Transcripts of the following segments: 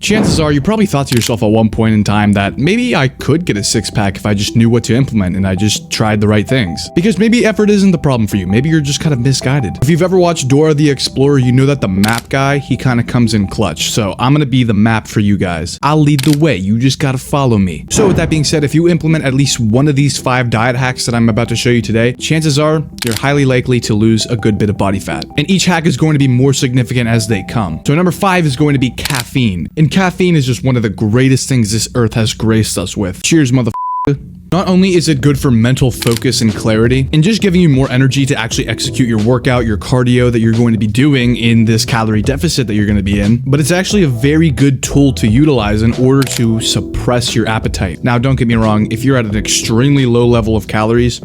Chances are you probably thought to yourself at one point in time that maybe I could get a six-pack if I just knew what to implement and I just tried the right things. Because maybe effort isn't the problem for you. Maybe you're just kind of misguided. If you've ever watched Dora the Explorer, you know that the map guy, he kind of comes in clutch. So I'm gonna be the map for you guys. I'll lead the way. You just gotta follow me. So with that being said, if you implement at least one of these 5 diet hacks that I'm about to show you today, chances are you're highly likely to lose a good bit of body fat. And each hack is going to be more significant as they come. So number 5 is going to be caffeine. And caffeine is just one of the greatest things this earth has graced us with. Cheers, motherfucker. Not only is it good for mental focus and clarity, and just giving you more energy to actually execute your workout, your cardio that you're going to be doing in this calorie deficit that you're going to be in, but it's actually a very good tool to utilize in order to suppress your appetite. Now, don't get me wrong, if you're at an extremely low level of calories,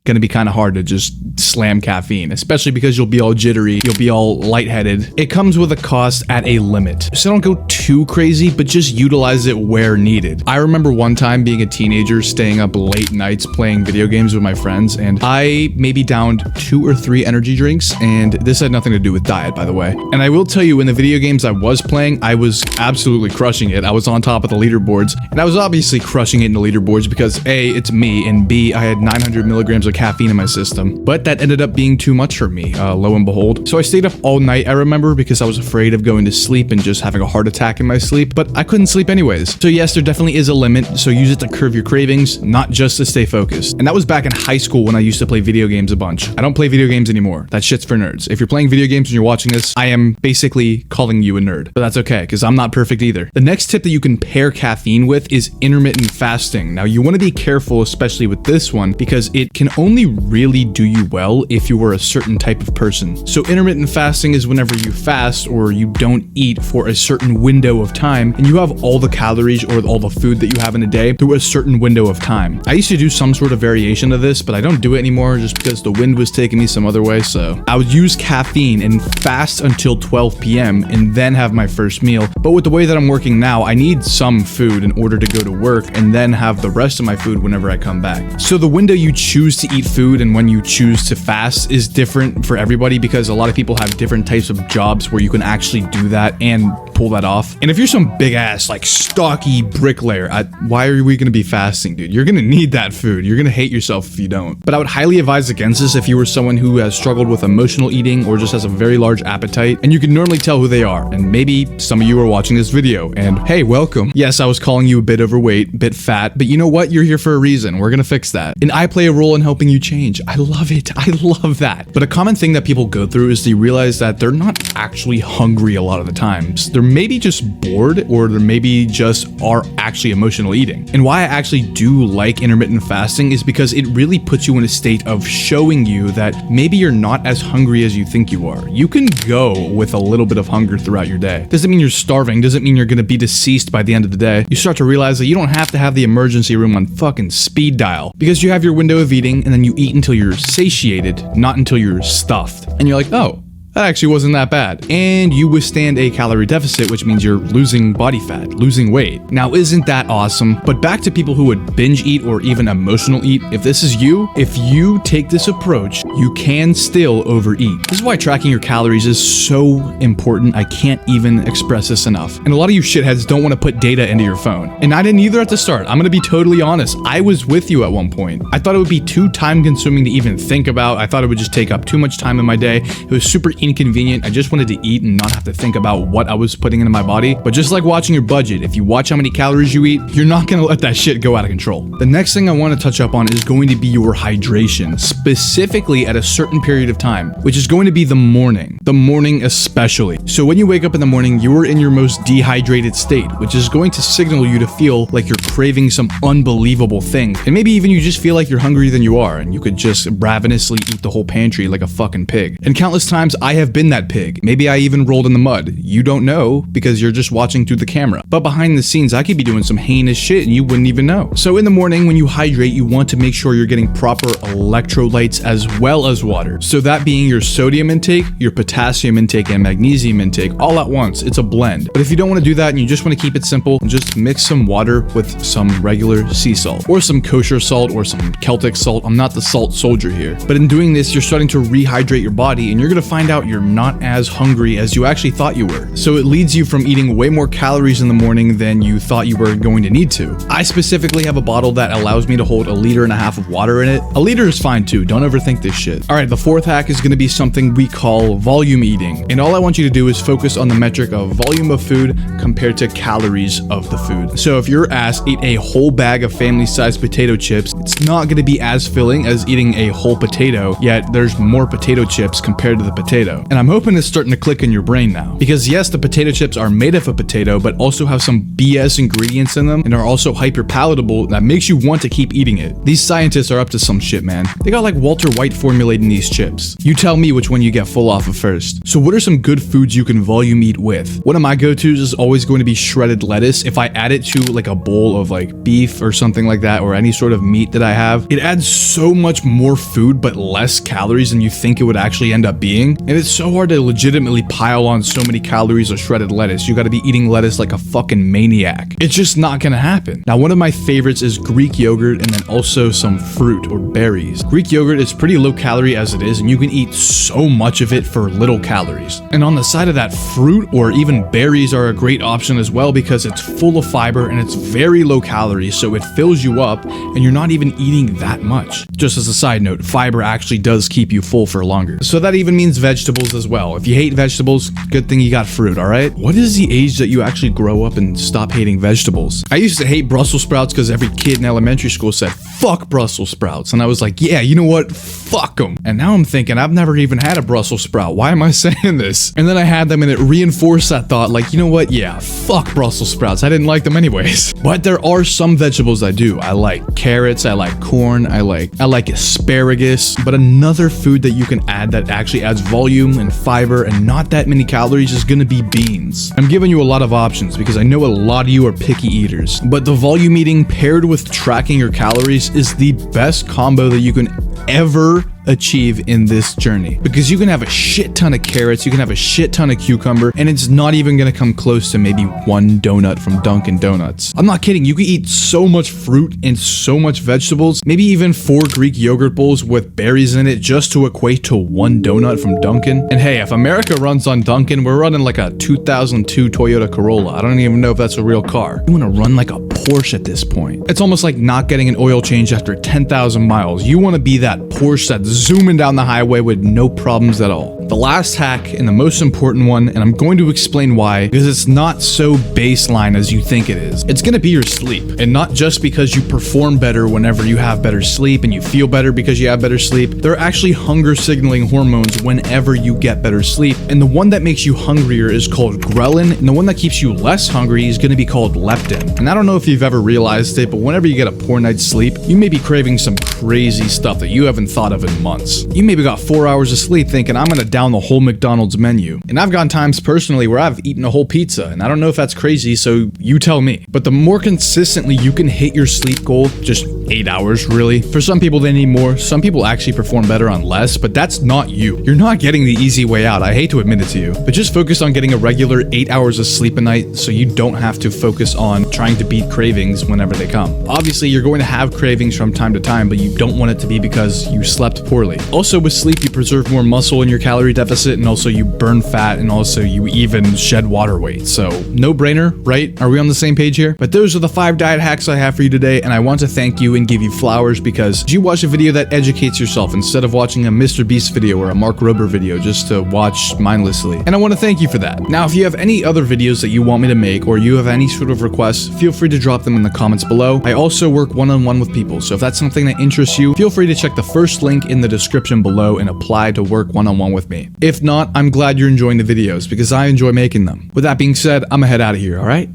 gonna be kind of hard to just slam caffeine, especially because you'll be all jittery, you'll be all lightheaded. It comes with a cost at a limit. So don't go too crazy, but just utilize it where needed. I remember one time being a teenager, staying up late nights playing video games with my friends, and I maybe downed 2 or 3 energy drinks, and this had nothing to do with diet, by the way. And I will tell you, in the video games I was playing, I was absolutely crushing it. I was on top of the leaderboards, and I was obviously crushing it in the leaderboards because A, it's me, and B, I had 900 milligrams of caffeine in my system, but that ended up being too much for me, lo and behold. So I stayed up all night, I remember, because I was afraid of going to sleep and just having a heart attack in my sleep, but I couldn't sleep anyways. So yes, there definitely is a limit, so use it to curb your cravings, not just to stay focused. And that was back in high school when I used to play video games a bunch. I don't play video games anymore. That shit's for nerds. If you're playing video games and you're watching this, I am basically calling you a nerd, but that's okay, because I'm not perfect either. The next tip that you can pair caffeine with is intermittent fasting. Now, you want to be careful, especially with this one, because it can only really do you well if you were a certain type of person. So intermittent fasting is whenever you fast or you don't eat for a certain window of time and you have all the calories or all the food that you have in a day through a certain window of time. I used to do some sort of variation of this, but I don't do it anymore just because the wind was taking me some other way. So I would use caffeine and fast until 12 p.m. and then have my first meal. But with the way that I'm working now, I need some food in order to go to work and then have the rest of my food whenever I come back. So the window you choose to eat food and when you choose to fast is different for everybody because a lot of people have different types of jobs where you can actually do that and pull that off. And if you're some big ass like stocky bricklayer, why are we going to be fasting, dude? You're going to need that food. You're going to hate yourself if you don't. But I would highly advise against this if you were someone who has struggled with emotional eating or just has a very large appetite, and you can normally tell who they are. And maybe some of you are watching this video and hey, welcome. Yes, I was calling you a bit overweight, bit fat, but you know what? You're here for a reason. We're going to fix that. And I play a role in helping you change. I love it. I love that. But a common thing that people go through is they realize that they're not actually hungry a lot of the times. They're maybe just bored, or they're maybe just are actually emotional eating. And why I actually do like intermittent fasting is because it really puts you in a state of showing you that maybe you're not as hungry as you think you are. You can go with a little bit of hunger throughout your day. Doesn't mean you're starving, doesn't mean you're gonna be deceased by the end of the day. You start to realize that you don't have to have the emergency room on fucking speed dial because you have your window of eating and then you eat until you're satiated, not until you're stuffed. And you're like, oh, that actually wasn't that bad. And you withstand a calorie deficit, which means you're losing body fat, losing weight. Now, isn't that awesome? But back to people who would binge eat or even emotional eat. If this is you, if you take this approach, you can still overeat. This is why tracking your calories is so important. I can't even express this enough. And a lot of you shitheads don't want to put data into your phone. And I didn't either at the start. I'm going to be totally honest. I was with you at one point. I thought it would be too time consuming to even think about. I thought it would just take up too much time in my day. It was super inconvenient. I just wanted to eat and not have to think about what I was putting into my body. But just like watching your budget, if you watch how many calories you eat, you're not going to let that shit go out of control. The next thing I want to touch up on is going to be your hydration, specifically at a certain period of time, which is going to be the morning especially. So when you wake up in the morning, you are in your most dehydrated state, which is going to signal you to feel like you're craving some unbelievable thing. And maybe even you just feel like you're hungrier than you are and you could just ravenously eat the whole pantry like a fucking pig. And countless times I have been that pig. Maybe I even rolled in the mud. You don't know because you're just watching through the camera. But behind the scenes, I could be doing some heinous shit and you wouldn't even know. So in the morning when you hydrate, you want to make sure you're getting proper electrolytes as well as water. So that being your sodium intake, your potassium intake, and magnesium intake all at once. It's a blend. But if you don't want to do that and you just want to keep it simple, just mix some water with some regular sea salt or some kosher salt or some Celtic salt. I'm not the salt soldier here. But in doing this, you're starting to rehydrate your body and you're going to find out out you're not as hungry as you actually thought you were. So it leads you from eating way more calories in the morning than you thought you were going to need to. I specifically have a bottle that allows me to hold 1.5 liters of water in it. A liter is fine too, don't overthink this shit. Alright, the fourth hack is going to be something we call volume eating. And all I want you to do is focus on the metric of volume of food compared to calories of the food. So if your ass ate a whole bag of family-sized potato chips, it's not going to be as filling as eating a whole potato, yet there's more potato chips compared to the potato. And I'm hoping it's starting to click in your brain now. Because yes, the potato chips are made of a potato, but also have some BS ingredients in them and are also hyper palatable that makes you want to keep eating it. These scientists are up to some shit, man. They got like Walter White formulating these chips. You tell me which one you get full off of first. So what are some good foods you can volume eat with? One of my go-tos is always going to be shredded lettuce. If I add it to like a bowl of like beef or something like that, or any sort of meat that I have, it adds so much more food but less calories than you think it would actually end up being. And it's so hard to legitimately pile on so many calories of shredded lettuce. You gotta be eating lettuce like a fucking maniac. It's just not gonna happen. Now, one of my favorites is Greek yogurt and then also some fruit or berries. Greek yogurt is pretty low calorie as it is, and you can eat so much of it for little calories. And on the side of that, fruit or even berries are a great option as well because it's full of fiber and it's very low calorie, so it fills you up and you're not even eating that much. Just as a side note, fiber actually does keep you full for longer. So that even means vegetables as well. If you hate vegetables, good thing you got fruit, alright? What is the age that you actually grow up and stop hating vegetables? I used to hate Brussels sprouts because every kid in elementary school said, fuck Brussels sprouts. And I was like, yeah, you know what? Fuck them. And now I'm thinking, I've never even had a Brussels sprout. Why am I saying this? And then I had them and it reinforced that thought, like, you know what? Yeah, fuck Brussels sprouts. I didn't like them anyways. But there are some vegetables I do. I like carrots, I like corn, I like asparagus. But another food that you can add that actually adds volume and fiber and not that many calories is gonna be beans. I'm giving you a lot of options because I know a lot of you are picky eaters. But the volume eating paired with tracking your calories is the best combo that you can ever achieve in this journey, because you can have a shit ton of carrots, you can have a shit ton of cucumber, and it's not even gonna come close to maybe one donut from Dunkin' Donuts. I'm not kidding, you can eat so much fruit and so much vegetables, maybe even 4 Greek yogurt bowls with berries in it just to equate to one donut from Dunkin'. And hey, if America runs on Dunkin', we're running like a 2002 Toyota Corolla. I don't even know if that's a real car. You wanna run like a Porsche at this point. It's almost like not getting an oil change after 10,000 miles. You wanna be that Porsche that's zooming down the highway with no problems at all. The last hack and the most important one, and I'm going to explain why, because it's not so baseline as you think it is. It's gonna be your sleep, and not just because you perform better whenever you have better sleep and you feel better because you have better sleep. There are actually hunger signaling hormones whenever you get better sleep, and the one that makes you hungrier is called ghrelin, and the one that keeps you less hungry is gonna be called leptin. And I don't know if you've ever realized it, but whenever you get a poor night's sleep, you may be craving some crazy stuff that you haven't thought of in months. You maybe got 4 hours of sleep thinking, I'm gonna down the whole McDonald's menu. And I've gone times personally where I've eaten a whole pizza, and I don't know if that's crazy, so you tell me. But the more consistently you can hit your sleep goal, just 8 hours really. For some people they need more, some people actually perform better on less, but that's not you. You're not getting the easy way out, I hate to admit it to you. But just focus on getting a regular 8 hours of sleep a night so you don't have to focus on trying to beat cravings whenever they come. Obviously you're going to have cravings from time to time, but you don't want it to be because you slept poorly. Also with sleep you preserve more muscle in your calorie deficit, and also you burn fat, and also you even shed water weight. So no brainer, right? Are we on the same page here? But those are the 5 diet hacks I have for you today, and I want to thank you and give you flowers because you watch a video that educates yourself instead of watching a Mr. Beast video or a Mark Rober video just to watch mindlessly. And I want to thank you for that. Now, if you have any other videos that you want me to make, or you have any sort of requests, feel free to drop them in the comments below. I also work one-on-one with people, so if that's something that interests you, feel free to check the first link in the description below and apply to work one-on-one with me. If not, I'm glad you're enjoying the videos because I enjoy making them. With that being said, I'm gonna head out of here, alright?